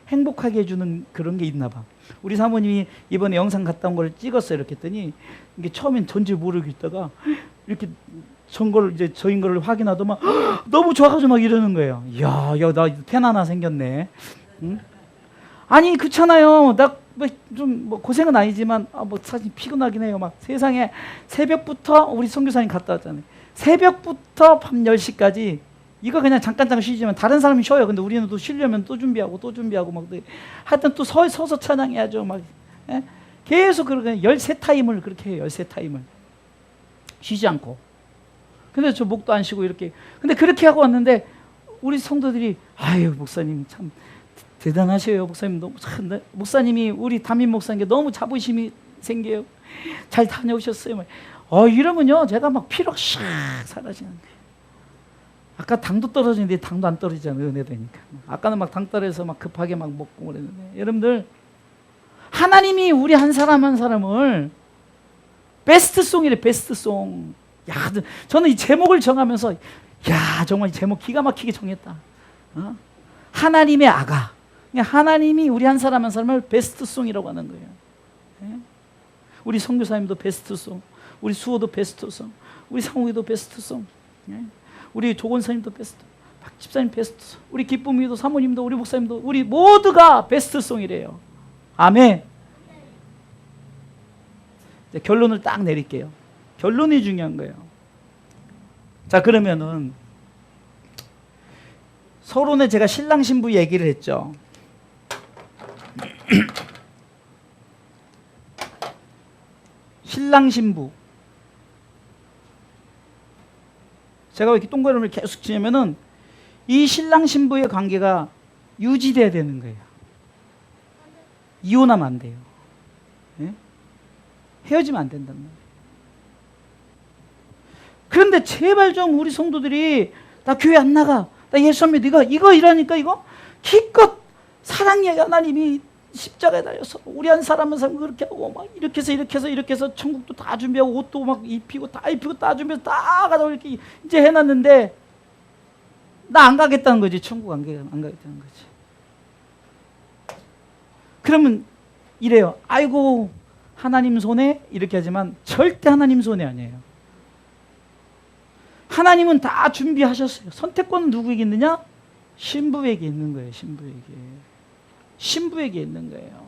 행복하게 해주는 그런 게 있나 봐. 우리 사모님이 이번에 영상 갔다 온 걸 찍었어요. 이렇게 했더니 이게 처음엔 전지 모르고 있다가 이렇게 전걸 이제 저인 걸 확인하더만 너무 좋아가지고 막 이러는 거예요. 야, 나 팬 하나 생겼네. 응? 아니 그렇잖아요. 나 좀 고생은 아니지만 사실 피곤하긴 해요. 막 세상에 새벽부터 우리 선교사님 갔다 왔잖아요. 새벽부터 밤 10시까지 이거 그냥 잠깐 쉬지만 다른 사람이 쉬어요. 근데 우리는 또 쉬려면 또 준비하고 막 하여튼 또 서서 찬양해야죠. 막 예? 계속 그렇게 13타임을 그렇게 해요. 13타임을 쉬지 않고. 근데 저 목도 안 쉬고 이렇게. 근데 그렇게 하고 왔는데 우리 성도들이 아유 목사님 참 대단하셔요. 목사님 너무 참 목사님이 우리 담임 목사님께 너무 자부심이 생겨요. 잘 다녀오셨어요. 이러면요 제가 막 피로가 샥 사라지는데. 아까 당도 떨어지는데 당도 안 떨어지잖아요. 은혜 되니까. 아까는 막 당 떨어져서 막 급하게 막 먹고 그랬는데 여러분들 하나님이 우리 한 사람 한 사람을 베스트송이래. 베스트송. 야, 저는 이 제목을 정하면서 야 정말 이 제목 기가 막히게 정했다. 하나님의 아가. 하나님이 우리 한 사람 한 사람을 베스트송이라고 하는 거예요. 예? 우리 선교사님도 베스트송, 우리 수호도 베스트송, 우리 상욱이도 베스트송, 예? 우리 조건사님도 베스트, 박 집사님 베스트, 우리 기쁨이도 사모님도 우리 목사님도 우리 모두가 베스트송이래요. 아멘. 이제 결론을 딱 내릴게요. 결론이 중요한 거예요. 자, 그러면은 서론에 제가 신랑 신부 얘기를 했죠. 신랑 신부. 제가 왜 이렇게 동그라미를 계속 치냐면은 이 신랑 신부의 관계가 유지돼야 되는 거예요. 이혼하면 안 돼요. 예? 헤어지면 안 된단 말이에요. 그런데 제발 좀 우리 성도들이 나 교회 안 나가, 나 예수 안 믿어, 이거 이러니까 이거 기껏 사랑의 하나님이 십자가에 달려서 우리 한 사람은 그렇게 하고 막 이렇게 해서 천국도 다 준비하고 옷도 막 입히고 다 준비해서 다 가자고 이렇게 이제 해놨는데 나 안 가겠다는 거지. 천국 안 가겠다는 거지. 그러면 이래요. 아이고 하나님 손에 이렇게 하지만 절대 하나님 손에 아니에요. 하나님은 다 준비하셨어요. 선택권은 누구에게 있느냐? 신부에게 있는 거예요. 신부에게 있는 거예요.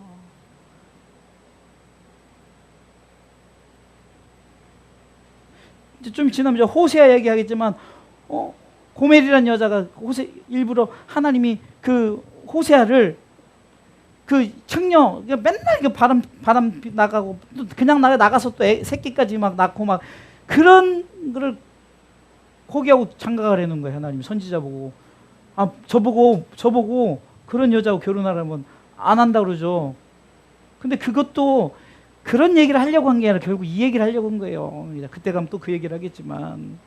이제 좀 지나면 호세아 얘기하겠지만 고멜이라는 여자가 일부러 하나님이 그 호세아를 그 청녀 맨날 그 바람 나가고 또 그냥 나가서 또 새끼까지 막 낳고 막 그런 거를 포기하고 장가가 라는 거예요. 하나님 선지자 보고 저보고 그런 여자하고 결혼하라면 안 한다 그러죠. 근데 그것도 그런 얘기를 하려고 한 게 아니라 결국 이 얘기를 하려고 한 거예요. 그때 가면 또 그 얘기를 하겠지만,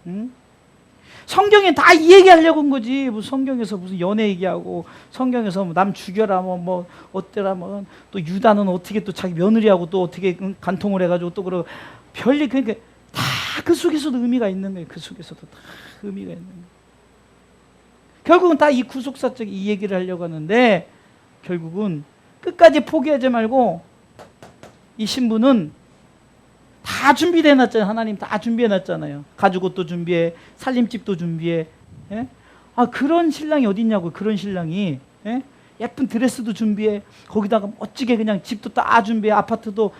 응? 성경에 다 이 얘기 하려고 한 거지. 무슨 성경에서 무슨 연애 얘기하고 성경에서 남 죽여라 뭐 어때라 뭐 또 유다는 어떻게 또 자기 며느리하고 또 어떻게 간통을 해가지고 또 그러고 별일 그러니까 다 그 속에서도 의미가 있는 거예요. 그 속에서도 다 의미가 있는 거예요. 결국은 다 이 구속사적 이 얘기를 하려고 하는데 결국은 끝까지 포기하지 말고 이 신부는 다 준비돼 놨잖아요. 하나님 다 준비해 놨잖아요. 가죽옷도 준비해, 살림집도 준비해. 예? 그런 신랑이 어디 있냐고. 그런 신랑이 예? 예쁜 드레스도 준비해. 거기다가 멋지게 그냥 집도 다 준비해. 아파트도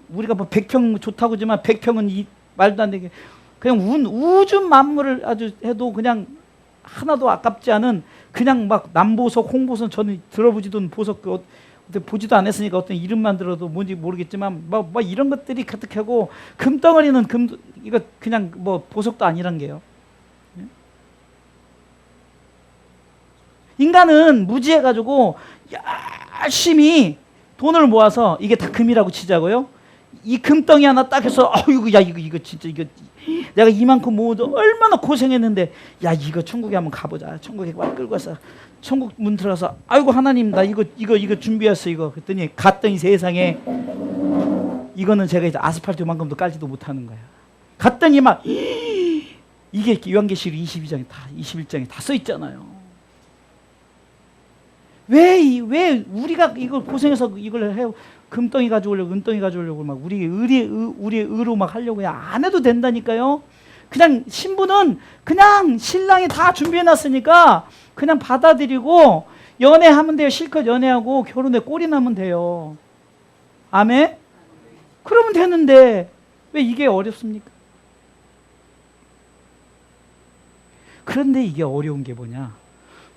우리가 뭐 100평 좋다고 하지만 100평은 말도 안 되게 그냥 우주 만물을 아주 해도 그냥 하나도 아깝지 않은 그냥 막 남보석, 홍보석 저는 들어보지도 않은 보석 보지도 않았으니까 어떤 이름만 들어도 뭔지 모르겠지만 뭐 이런 것들이 가득하고 금덩어리는 이거 그냥 뭐 보석도 아니란 게요. 인간은 무지해가지고 열심히 돈을 모아서 이게 다 금이라고 치자고요. 이 금덩이 하나 딱 해서 이거 진짜 이거 내가 이만큼 모아도 얼마나 고생했는데 야 이거 천국에 한번 가보자. 천국에 막 끌고 와서 천국 문 들어가서 아이고 하나님 나 이거 준비했어 이거. 그랬더니 갔더니 세상에 이거는 제가 이제 아스팔트 요만큼도 깔지도 못하는 거야. 갔더니 막 이게 요한계시록 21장에 다 써 있잖아요. 왜 우리가 이걸 고생해서 이걸 해 금덩이 가져오려고 은덩이 가져오려고 막 우리의 의로 막 하려고 그냥 안 해도 된다니까요. 그냥 신부는 그냥 신랑이 다 준비해놨으니까 그냥 받아들이고 연애하면 돼요. 실컷 연애하고 결혼에 꼴이 나면 돼요. 아멘? 그러면 되는데 왜 이게 어렵습니까? 그런데 이게 어려운 게 뭐냐?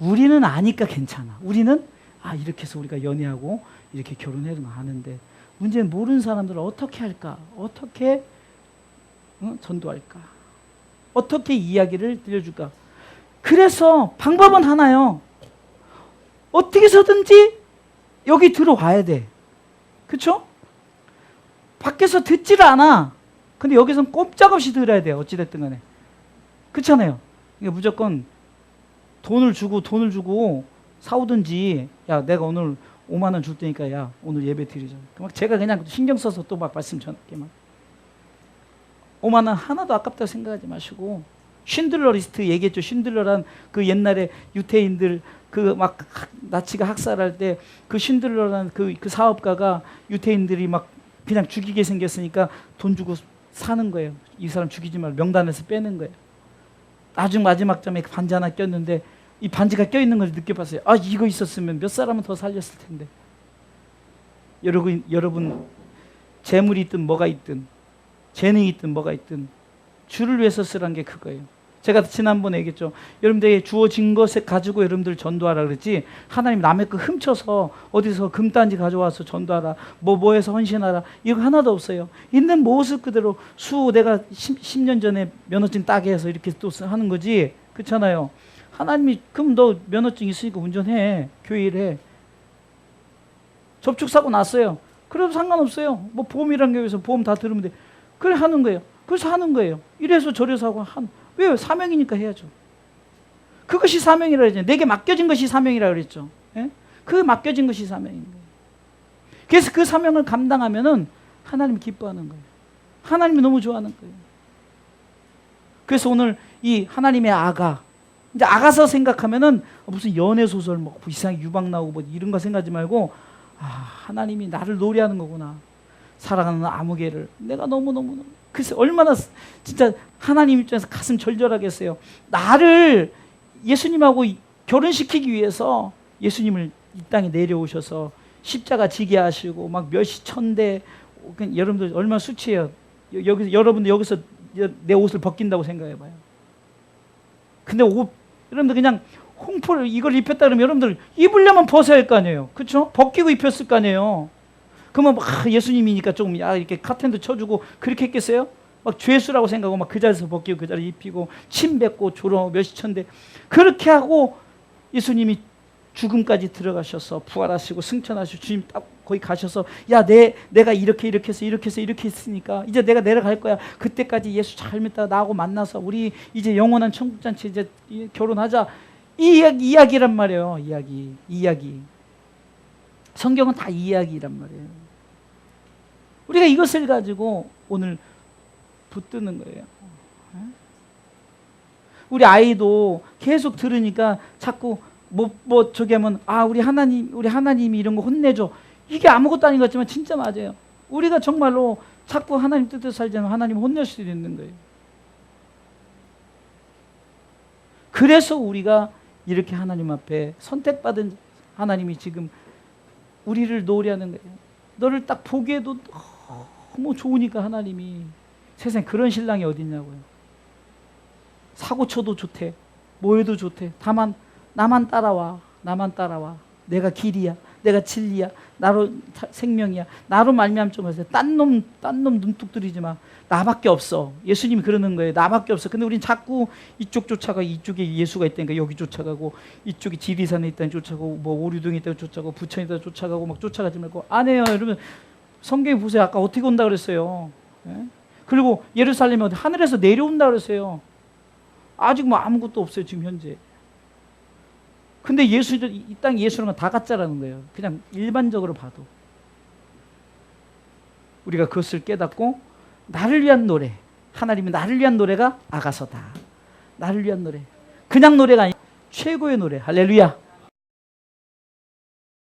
우리는 아니까 괜찮아. 우리는 이렇게 해서 우리가 연애하고 이렇게 결혼해도 하는데 문제는 모르는 사람들은 어떻게 할까? 어떻게 전도할까? 어떻게 이야기를 들려줄까? 그래서 방법은 하나요. 어떻게 해서든지 여기 들어와야 돼. 그렇죠? 밖에서 듣지를 않아. 근데 여기서는 꼼짝없이 들어야 돼요. 어찌됐든 간에. 그렇잖아요. 그러니까 무조건 돈을 주고 사오든지 야 내가 오늘 5만 원 줄 테니까 야 오늘 예배 드리자. 막 제가 그냥 신경 써서 또 막 말씀 전할게 막 5만 원 하나도 아깝다고 생각하지 마시고 쉰들러 리스트 얘기했죠. 쉰들러란 그 옛날에 유태인들 그 막 나치가 학살할 때 그 쉰들러란 그 사업가가 유태인들이 막 그냥 죽이게 생겼으니까 돈 주고 사는 거예요. 이 사람 죽이지 말고 명단에서 빼는 거예요. 나중 마지막 점에 반지 하나 꼈는데 이 반지가 껴있는 걸 느껴봤어요. 이거 있었으면 몇 사람은 더 살렸을 텐데. 여러분 재물이 있든 뭐가 있든 재능이 있든 뭐가 있든 주를 위해서 쓰라는 게 그거예요. 제가 지난번에 얘기했죠. 여러분들에게 주어진 것에 가지고 여러분들 전도하라 그랬지, 하나님 남의 거 훔쳐서 어디서 금단지 가져와서 전도하라, 뭐해서 헌신하라, 이거 하나도 없어요. 있는 모습 그대로 내가 10년 전에 면허증 따게 해서 이렇게 또 하는 거지. 그렇잖아요. 하나님이 그럼 너 면허증 있으니까 운전해, 교회 일해. 접촉사고 났어요. 그래도 상관없어요. 뭐 보험이란 교회에서 보험 다 들으면 돼. 그래 하는 거예요. 그래서 하는 거예요. 이래서 저래서 하고 왜요? 사명이니까 해야죠. 그것이 사명이라 그랬죠. 내게 맡겨진 것이 사명이라 그랬죠. 예? 그 맡겨진 것이 사명인 거예요. 그래서 그 사명을 감당하면은 하나님이 기뻐하는 거예요. 하나님이 너무 좋아하는 거예요. 그래서 오늘 이 하나님의 아가, 이제 아가서 생각하면은 무슨 연애 소설 뭐 이상하게 유박 나오고 뭐 이런 거 생각하지 말고, 하나님이 나를 노래하는 거구나. 사랑하는 아무개를 내가 너무너무 글쎄 얼마나 진짜 하나님 입장에서 가슴 절절하겠어요. 나를 예수님하고 결혼시키기 위해서 예수님을 이 땅에 내려오셔서 십자가 지게 하시고 막 몇십 천대, 여러분들 얼마나 수치해요. 여러분들 여기서 내 옷을 벗긴다고 생각해봐요. 근데 여러분들 그냥 홍포를 이걸 입혔다 그러면 여러분들 입으려면 벗어야 할 거 아니에요. 그렇죠? 벗기고 입혔을 거 아니에요. 그러면 예수님이니까 좀 이렇게 카텐도 쳐주고 그렇게 했겠어요? 막 죄수라고 생각하고 막 그 자리에서 벗기고 그 자리에 입히고 침 뱉고 조롱 몇십 천대 그렇게 하고 예수님이 죽음까지 들어가셔서 부활하시고 승천하시고 주님 딱 거기 가셔서 내가 이렇게 해서 이렇게 했으니까 이제 내가 내려갈 거야. 그때까지 예수 잘 믿다가 나하고 만나서 우리 이제 영원한 천국잔치 이제 결혼하자. 이 이야기란 말이에요. 이야기. 성경은 다 이야기란 말이에요. 우리가 이것을 가지고 오늘 붙드는 거예요. 우리 아이도 계속 들으니까 자꾸 저기 하면 우리 하나님이 이런 거 혼내줘. 이게 아무것도 아닌 것 같지만 진짜 맞아요. 우리가 정말로 자꾸 하나님 뜻대로 살지 않으면 하나님 혼낼 수도 있는 거예요. 그래서 우리가 이렇게 하나님 앞에 선택받은 하나님이 지금 우리를 노래하는 거예요. 너를 딱 보기에도 너무 좋으니까 하나님이. 세상에 그런 신랑이 어딨냐고요. 사고 쳐도 좋대. 뭐 해도 좋대. 다만 나만 따라와. 내가 길이야. 내가 진리야. 나로 생명이야. 나로 말미암 좀 하세요. 딴 놈 눈뚝 들이지 마. 나밖에 없어. 예수님이 그러는 거예요. 나밖에 없어. 근데 우린 자꾸 이쪽 쫓아가. 이쪽에 예수가 있다니까 여기 쫓아가고, 이쪽에 지리산에 있다니 쫓아가고, 뭐 오류동에 있다니 쫓아가고, 부천에 있다니 쫓아가고 막 쫓아가지 말고. 안 해요. 여러분 성경에 보세요. 아까 어떻게 온다 그랬어요. 예? 그리고 예루살렘에 하늘에서 내려온다 그랬어요. 아직 뭐 아무것도 없어요. 지금 현재. 근데 이 땅 예수라는 건 다 가짜라는 거예요. 그냥 일반적으로 봐도. 우리가 그것을 깨닫고 나를 위한 노래, 하나님이 나를 위한 노래가 아가서다. 나를 위한 노래. 그냥 노래가 아니라 최고의 노래. 할렐루야.